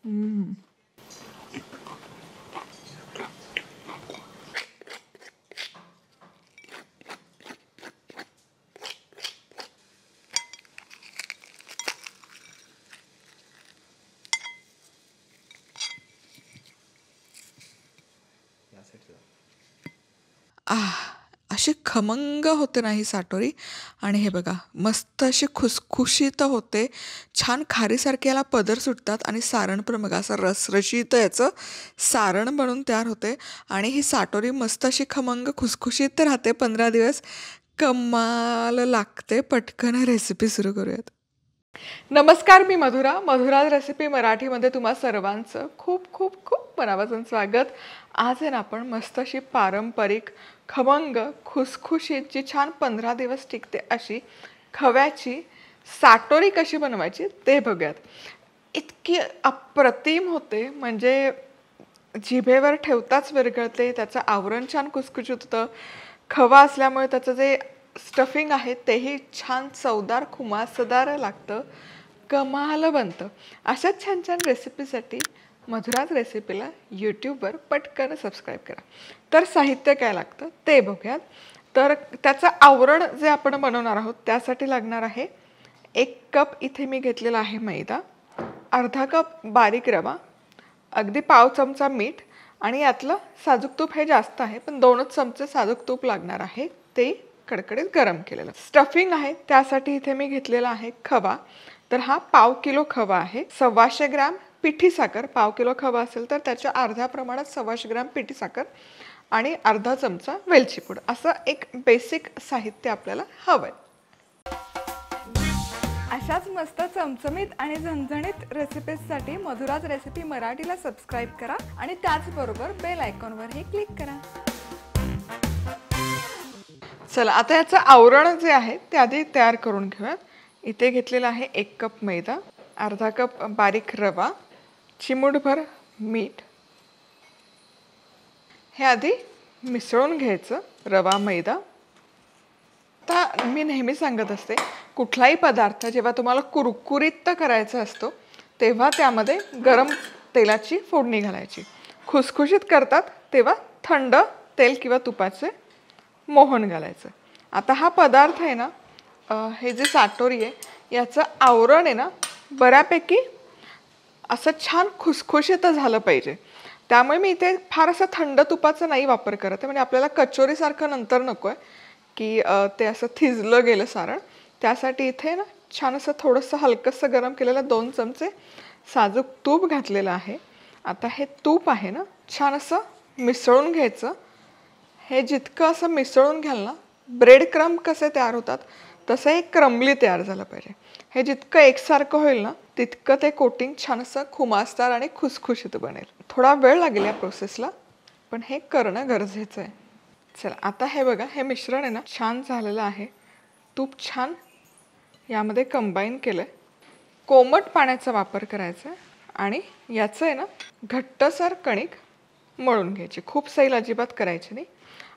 हम्म. अशी खमंग होते ना ही साटोरी. आणि हे बघा मस्त अशी खुसखुशीत होते, छान खारीसारखे याला पदर सुटतात आणि सारण पण बघा असं रसरशीत याचं सारण बनून तयार होते. आणि ही साटोरी मस्त अशी खमंग खुसखुशीत राहते 15 दिवस. कमाल लागते. पटकन रेसिपी सुरू करूयात. नमस्कार, मी मधुरा. मधुराज रेसिपी मराठीमध्ये तुम्हा सर्वांचं खूप खूप खूप मनापासून स्वागत. आज आहे ना आपण मस्त अशी पारंपरिक खमंग खुसखुशीत जी छान 15 दिवस टिकते अशी खव्याची साटोरी कशी बनवायची ते बघूयात. इतकी अप्रतिम होते म्हणजे जिभेवर ठेवताच विरघळते. त्याचं आवरण छान खुसखुशीत होतं. खवा असल्यामुळे त्याचं जे स्टफिंग आहे तेही छान चवदार खुमासदार लागतं. कमाल बनतं. अशाच छान छान रेसिपीसाठी मधुराज रेसिपीला यूट्यूबवर पटकन सबस्क्राईब करा. तर साहित्य काय लागतं ते बघूयात. तर त्याचं आवरण जे आपण बनवणार आहोत त्यासाठी लागणार आहे 1 कप इथे मी घेतलेला आहे मैदा, अर्धा कप बारीक रवा, अगदी पाव चमचा मीठ आणि यातलं साजूक तूप हे जास्त आहे पण 2च चमचे साजूक तूप लागणार आहे, ते कडकडीत गरम केलेलं. स्टफिंग आहे त्यासाठी इथे मी घेतलेला आहे खवा. तर हा पाव किलो खवा आहे. 125 ग्रॅम पिठी साखर. पाव किलो खवा असेल तर त्याच्या अर्ध्या प्रमाणात 125 ग्रॅम पिठी साखर आणि अर्धा चमचा वेलची पूड. असं एक बेसिक साहित्य आपल्याला हवंय. अशाच मस्त चमचमीत आणि झणझणीत रेसिपीजसाठी मधुराज रेसिपी मराठीला सबस्क्राईब करा आणि त्याचबरोबर बेल आयकॉनवरही क्लिक करा. चला आता याचं आवरण जे आहे ते आधी तयार करून घेऊयात. इथे घेतलेला आहे 1 कप मैदा, अर्धा कप बारीक रवा, चिमूटभर मीठ. हे आधी मिसळून घ्यायचं रवा मैदा. आता मी नेहमी सांगत असते कुठलाही पदार्थ जेव्हा तुम्हाला कुरकुरीत करायचा असतो तेव्हा त्यामध्ये गरम तेलाची फोडणी घालायची. खुसखुशीत करतात तेव्हा थंड तेल किंवा तुपाचे मोहन घालायचं. आता हा पदार्थ आहे ना, हे जे साटोरी आहे याचं आवरण आहे ना बऱ्यापैकी असं छान खुसखुशीत झालं पाहिजे. त्यामुळे मी इथे फार असं थंड तुपाचा नाही वापर करत आहे. म्हणजे आपल्याला कचोरीसारखं नंतर नको आहे की ते असं थिजलं गेलं सारण. त्यासाठी इथे ना छान असं थोडंसं हलकंसं गरम केलेलं 2 चमचे साजूक तूप घातलेलं आहे. आता हे तूप आहे ना छान असं मिसळून घ्यायचं. हे जितकं असं मिसळून घ्याल ना, ब्रेड क्रम्ब कसे तयार होतात तसं एक क्रम्बली तयार झालं पाहिजे. हे जितकं एकसारखं होईल ना तितकं ते कोटिंग छान असं खुमासदार आणि खुसखुशीत बनेल. थोडा वेळ लागेल या प्रोसेसला पण हे करणं गरजेचं आहे. चला आता हे बघा, हे मिश्रण आहे ना छान झालेलं आहे. तूप छान यामध्ये कंबाईन केलं आहे. कोमट पाण्याचा वापर करायचा आहे आणि याचं आहे ना घट्टसर कणिक मळून घ्यायची. खूप सैल अजिबात करायची नाही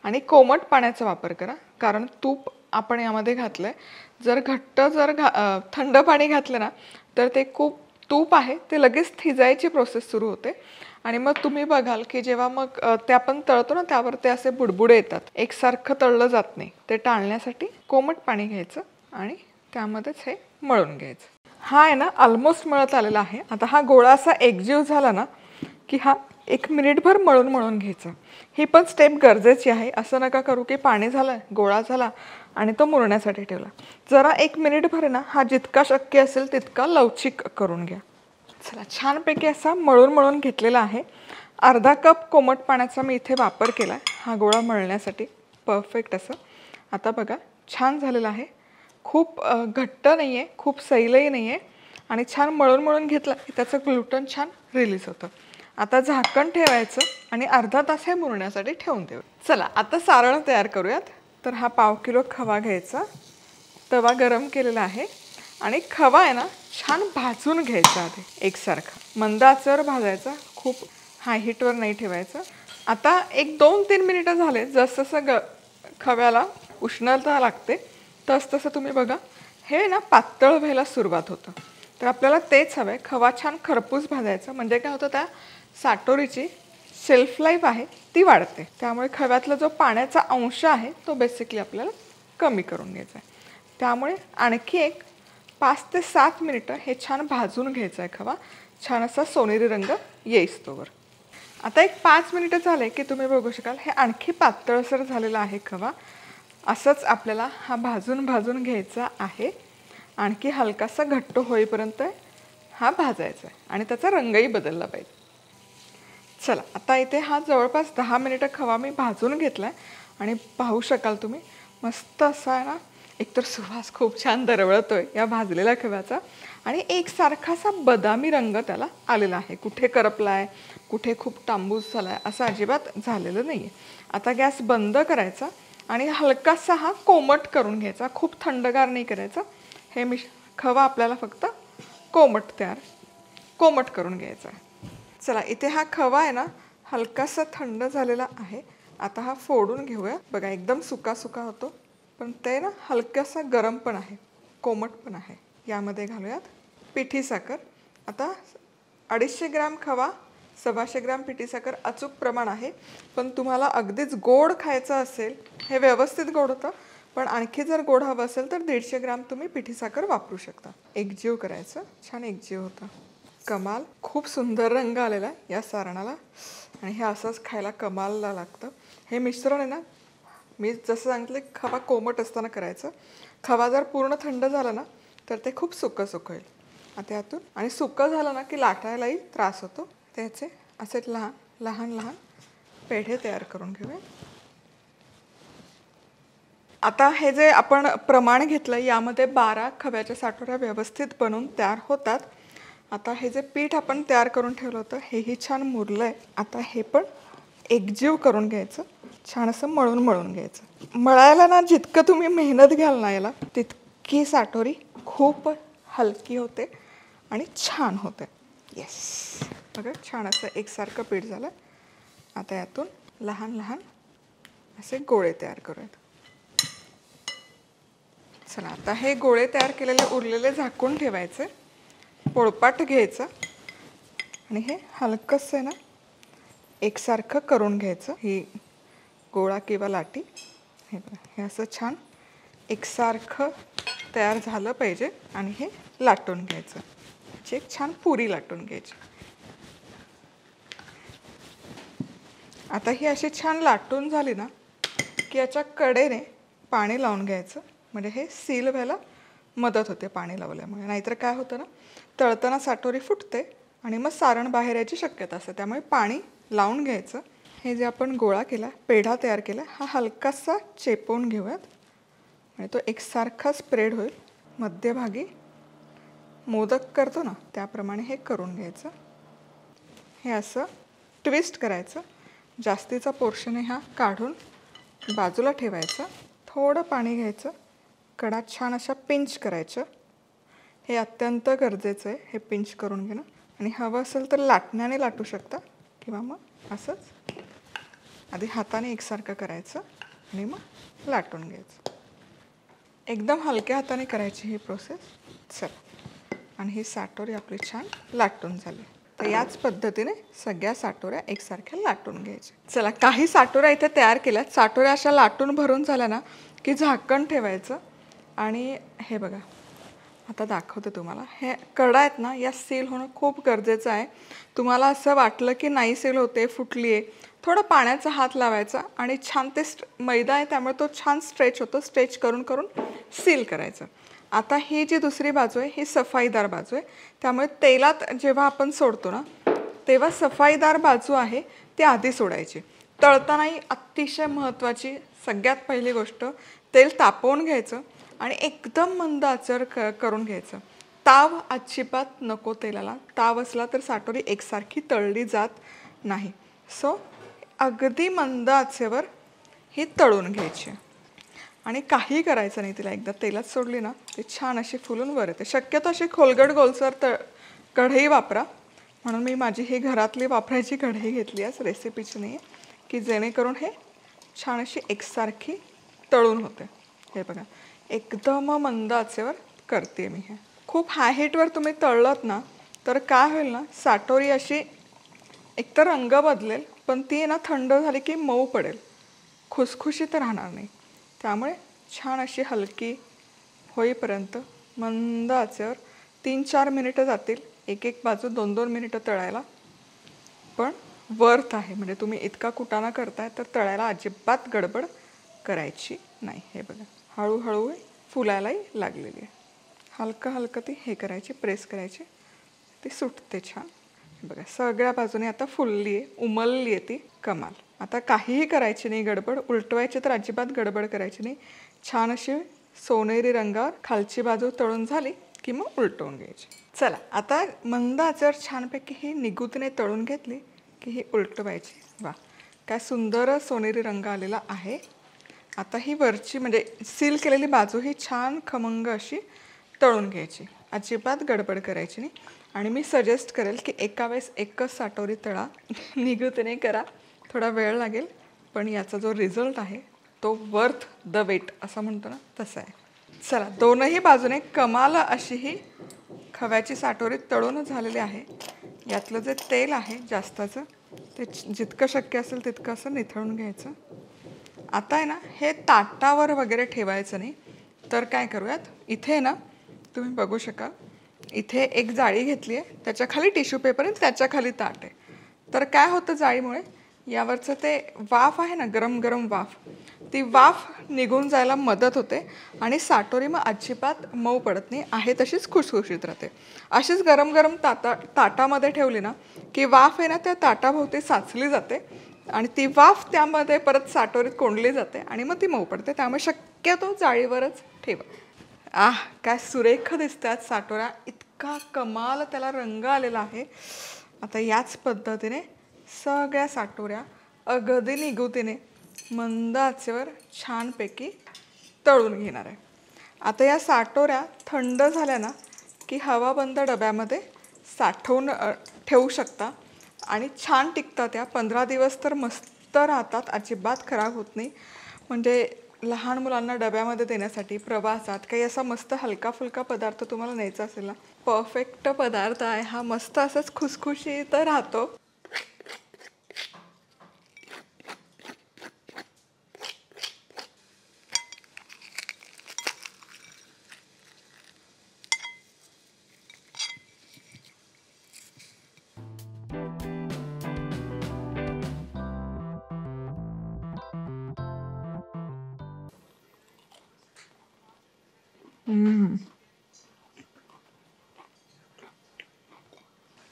आणि कोमट पाण्याचा वापर करा कारण तूप आपण यामध्ये घातलं आहे. जर थंड पाणी घातलं ना तर ते खूप तूप आहे ते लगेच थिजायची प्रोसेस सुरू होते आणि मग तुम्ही बघाल की जेव्हा मग ते आपण तळतो ना त्यावर ते असे बुडबुडे येतात, एकसारखं तळलं जात नाही. ते टाळण्यासाठी कोमट पाणी घ्यायचं आणि त्यामध्येच हे मळून घ्यायचं. हा आहे ना ऑलमोस्ट मळत आलेला आहे. आता हा गोळा असा एकजीव झाला ना की हा 1 मिनिटभर मळून घ्यायचा. ही पण स्टेप गरजेची आहे. असं नका करू की पाणी झालं, गोळा झाला आणि तो मुरण्यासाठी ठेवला. जरा 1 मिनिटभर ना हा जितका शक्य असेल तितका लवचिक करून घ्या. चला छानपैकी असा मळून घेतलेला आहे. अर्धा कप कोमट पाण्याचा मी इथे वापर केला आहे हा गोळा मळण्यासाठी. परफेक्ट असं. आता बघा छान झालेला आहे. खूप घट्ट नाही आहे, खूप सैलही नाही आहे आणि छान मळून घेतलं की त्याचं ग्लुटन छान रिलीज होतं. आता झाकण ठेवायचं आणि अर्धा तास हे मुरण्यासाठी ठेवून देऊ. चला आता सारण तयार करूयात. तर हा पाव किलो खवा घ्यायचा. तवा गरम केलेला आहे आणि खवा आहे ना छान भाजून घ्यायचा आधी एकसारखा. मंद आचेवर भाजायचा, खूप हाय हीटवर नाही ठेवायचं. आता 1-2-3 मिनिटं झाले. जसं खव्याला उष्णता लागते तसं तुम्ही बघा हे ना पातळ व्हायला सुरुवात होतं. तर आपल्याला तेच हवं आहे. खवा छान खरपूस भाजायचा, म्हणजे काय होतं, त्या साटोरीची शेल्फ लाईफ आहे ती वाढते. त्यामुळे खव्यातला जो पाण्याचा अंश आहे तो बेसिकली आपल्याला कमी करून घ्यायचा आहे. त्यामुळे आणखी एक 5 ते 7 मिनिटं हे छान भाजून घ्यायचं आहे खवा, छान असा सोनेरी रंग येईस्तोवर. आता एक 5 मिनिटं झाले की तुम्ही बघू शकाल हे आणखी पातळसर झालेला आहे खवा. असंच आपल्याला हा भाजून भाजून घ्यायचा आहे. आणखी हलकासा घट्ट होईपर्यंत हा भाजायचा आहे आणि त्याचा रंगही बदलला पाहिजे. चला, आता इथे हा जवळपास 10 मिनिटं खवा मी भाजून घेतला आहे आणि पाहू शकाल तुम्ही मस्त असा आहे ना, एकतर सुवास खूप छान दरवळतोय या भाजलेल्या खव्याचा आणि एकसारखासा बदामी रंग त्याला आलेला आहे. कुठे करपला आहे, कुठे खूप तांबूस झाला आहे असं अजिबात झालेलं नाही आहे. आता गॅस बंद करायचा आणि हलकासा हा कोमट करून घ्यायचा, खूप थंडगार नाही करायचा. हे खवा आपल्याला फक्त कोमट करून घ्यायचा आहे. चला, इथे हा खवा आहे ना हलकासा थंड झालेला आहे. आता हा फोडून घेऊया. बघा, एकदम सुका सुका होतो, पण ते ना हलकासा गरम पण आहे, कोमट पण आहे. यामध्ये घालूयात पिठी साखर. आता 250 ग्रॅम खवा, 125 ग्रॅम पिठी साखर अचूक प्रमाण आहे. पण तुम्हाला अगदीच गोड खायचं असेल, हे व्यवस्थित गोड होतं, पण आणखी जर गोड हवं असेल तर 150 ग्रॅम तुम्ही पिठी साखर वापरू शकता. एकजीव करायचं, छान एकजीव होतं. कमाल, खूप सुंदर रंग आलेला आहे या सारणाला आणि हे असंच खायला कमालला लागतं. हे मिश्रण आहे ना, मी जसं सांगितलं खवा कोमट असताना करायचं. खवा जर पूर्ण थंड झाला ना तर ते खूप सुकं सुकं होईल. आता यातून आणि सुकं झालं ना की लाटायलाही त्रास होतो. त्याचे असे लहान लहान पेढे तयार करून घेऊया. आता हे जे आपण प्रमाण घेतलं यामध्ये 12 खव्याच्या साटोऱ्या व्यवस्थित बनवून तयार होतात. आता हे जे पीठ आपण तयार करून ठेवलं होतं हेही छान मुरलं आहे. आता हे पण एकजीव करून घ्यायचं, छान असं मळून घ्यायचं. मळायला ना जितकं तुम्ही मेहनत घ्याल ना याला, तितकी साटोरी खूप हलकी होते आणि छान होते. येस, बघा छान असं एकसारखं पीठ झालं. आता यातून लहान लहान असे गोळे तयार करूयात. चला, आता हे गोळे तयार केलेले उरलेले झाकून ठेवायचे. पोळपाट घ्यायचं आणि हे हलकंसं आहे ना एकसारखं करून घ्यायचं. ही गोळा किंवा लाटी हे असं छान एकसारखं तयार झालं पाहिजे आणि हे लाटून घ्यायचं. एक छान पुरी लाटून घ्यायची. आता ही अशी छान लाटून झाली ना की याच्या कडेने पाणी लावून घ्यायचं, म्हणजे हे सील व्हायला मदत होते पाणी लावल्यामुळे. नाहीतर काय होतं ना, तळताना साटोरी फुटते आणि मग सारण बाहेर यायची शक्यता असते. त्यामुळे पाणी लावून घ्यायचं. हे जे आपण गोळा केला, पेढा तयार केला, हा हलकासा चेपवून घेऊयात म्हणजे तो एकसारखा स्प्रेड होईल. मध्यभागी मोदक करतो ना त्याप्रमाणे हे करून घ्यायचं. हे असं ट्विस्ट करायचं. जास्तीचा पोर्शन हा काढून बाजूला ठेवायचा. थोडं पाणी घ्यायचं, कडा छान अशा पिंच करायचं. हे अत्यंत गरजेचं आहे, हे पिंच करून घेणं. आणि हवं असेल तर लाटण्याने लाटू शकता किंवा मग असंच आधी हाताने एकसारखं करायचं आणि मग लाटून घ्यायचं. एकदम हलक्या हाताने करायची ही प्रोसेस. चला, आणि ही साटोरी आपली छान लाटून झाली. तर याच पद्धतीने सगळ्या साटोऱ्या एकसारख्या लाटून घ्यायच्या. चला, काही साटोऱ्या इथे तयार केल्यात. साटोऱ्या अशा लाटून भरून झाल्या ना की झाकण ठेवायचं. आणि हे बघा, आता दाखवते तुम्हाला. हे कडा आहेत ना, या सील होणं खूप गरजेचं आहे. तुम्हाला असं वाटलं की नाही सील होते, फुटली आहे, थोडं पाण्याचा हात लावायचा आणि छान ते मैदा आहे त्यामुळे तो छान स्ट्रेच होतो. स्ट्रेच करून करून सील करायचं. आता ही जी दुसरी बाजू आहे ही सफाईदार बाजू आहे. त्यामुळे तेलात जेव्हा आपण सोडतो ना तेव्हा सफाईदार बाजू आहे ती आधी सोडायची. तळतानाही अतिशय महत्त्वाची सगळ्यात पहिली गोष्ट, तेल तापवून घ्यायचं आणि एकदम मंद आचर करून घ्यायचं. ताव अजिबात नको तेलाला. ताव असला तर साटोरी एकसारखी तळली जात नाही. सो अगदी मंद आचेवर ही तळून घ्यायची आणि काही करायचं नाही. तिला एकदा तेलात सोडली ना ती छान अशी फुलून वर येते. शक्यतो अशी खोलगट गोलसर कढई वापरा. म्हणून मी माझी ही घरातली वापरायची कढई घेतली आहे, रेसिपीची नाही आहे, की जेणेकरून हे छान अशी एकसारखी तळून होते. हे बघा, एकदम मंद आचेवर करते मी. हे खूप हाय हीटवर तुम्ही तळलत ना तर काय होईल ना, साटोरी अशी एकतर रंग बदलेल, पण ती ना थंड झाली की मऊ पडेल, खुसखुशीत राहणार नाही. त्यामुळे छान अशी हलकी होईपर्यंत मंद आचेवर 3-4 मिनिटं जातील. एक एक बाजू 2-2 मिनिटं तळायला, पण वर्थ आहे. म्हणजे तुम्ही इतका कुटाणा करताय तर तळायला अजिबात गडबड करायची नाही. हे बघा हळूहळू फुलायलाही लागलेली आहे. हलकं हलकं ती हे करायची, प्रेस करायची, ती सुटते छान. हे बघा सगळ्या बाजूने आता फुलली आहे, उमलली आहे ती. कमाल. आता काहीही करायची नाही गडबड, उलटवायची तर अजिबात गडबड करायची नाही. छान अशी सोनेरी रंगावर खालची बाजू तळून झाली की मग उलटवून घ्यायची. चला आता मंद आचेवर छानपैकी ही निगुतीने तळून घेतली की ही उलटवायची. वा, काय सुंदर सोनेरी रंग आलेला आहे. आता ही वरची म्हणजे सील केलेली बाजू ही छान खमंग अशी तळून घ्यायची, अजिबात गडबड करायची नाही. आणि मी सजेस्ट करेल की एका वेळेस एकच साटोरी तळा, निगुतीने करा, थोडा वेळ लागेल, पण याचा जो रिझल्ट आहे तो वर्थ द वेट असं म्हणतो ना, तसं आहे. चला दोनही बाजूने कमाल अशी ही खव्याची साटोरी तळून झालेली आहे. यातलं जे तेल आहे जास्ताचं ते जितकं शक्य असेल तितकं असं निथळून घ्यायचं. आता आहे ना हे ताटावर वगैरे ठेवायचं नाही, तर काय करूयात, इथे ना तुम्ही बघू शकाल, इथे एक जाळी घेतली आहे, त्याच्या खाली टिश्यू पेपर आहे, त्याच्या खाली ताट आहे. तर काय होतं जाळीमुळे यावरचं ते वाफ आहे ना, गरम गरम वाफ, ती वाफ निघून जायला मदत होते आणि साटोरी मग अजिबात मऊ पडत नाही, आहे तशीच खुसखुशीत राहते. अशीच गरम गरम ताटामध्ये ठेवली ना की वाफ आहे ना त्या ताटाभोवती साचली जाते आणि ती वाफ त्यामध्ये परत साटोरीत कोंडली जाते आणि मग ती मऊ पडते. त्यामुळे शक्यतो जाळीवरच ठेवा. काय सुरेख दिसतात साटोऱ्या, इतका कमाल त्याला रंग आलेला आहे. आता याच पद्धतीने सगळ्या साटोऱ्या अगदी निगुतीने मंद आचेवर छानपैकी तळून घेणार आहे. आता या साटोऱ्या थंड झाल्या ना की हवाबंद डब्यामध्ये साठवून ठेवू शकता आणि छान टिकतात. त्या 15 दिवस तर मस्त राहतात, अजिबात खराब होत नाही. म्हणजे लहान मुलांना डब्यामध्ये देण्यासाठी प्रवासात काही असा मस्त हलका फुलका पदार्थ तुम्हाला न्यायचा असेल ना, परफेक्ट पदार्थ आहे हा. मस्त असंच खुसखुशीत राहतो.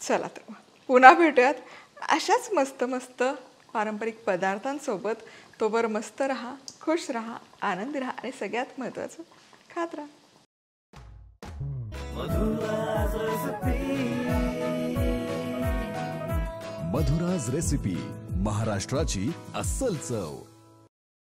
चला तर पुन्हा भेटूयात अशाच मस्त मस्त पारंपरिक पदार्थांसोबत. तोवर मस्त राहा, खुश राहा, आनंदी राहा आणि सगळ्यात महत्त्वाचं खात राहा. मधुराज रेसिपी, महाराष्ट्राची अस्सल चव.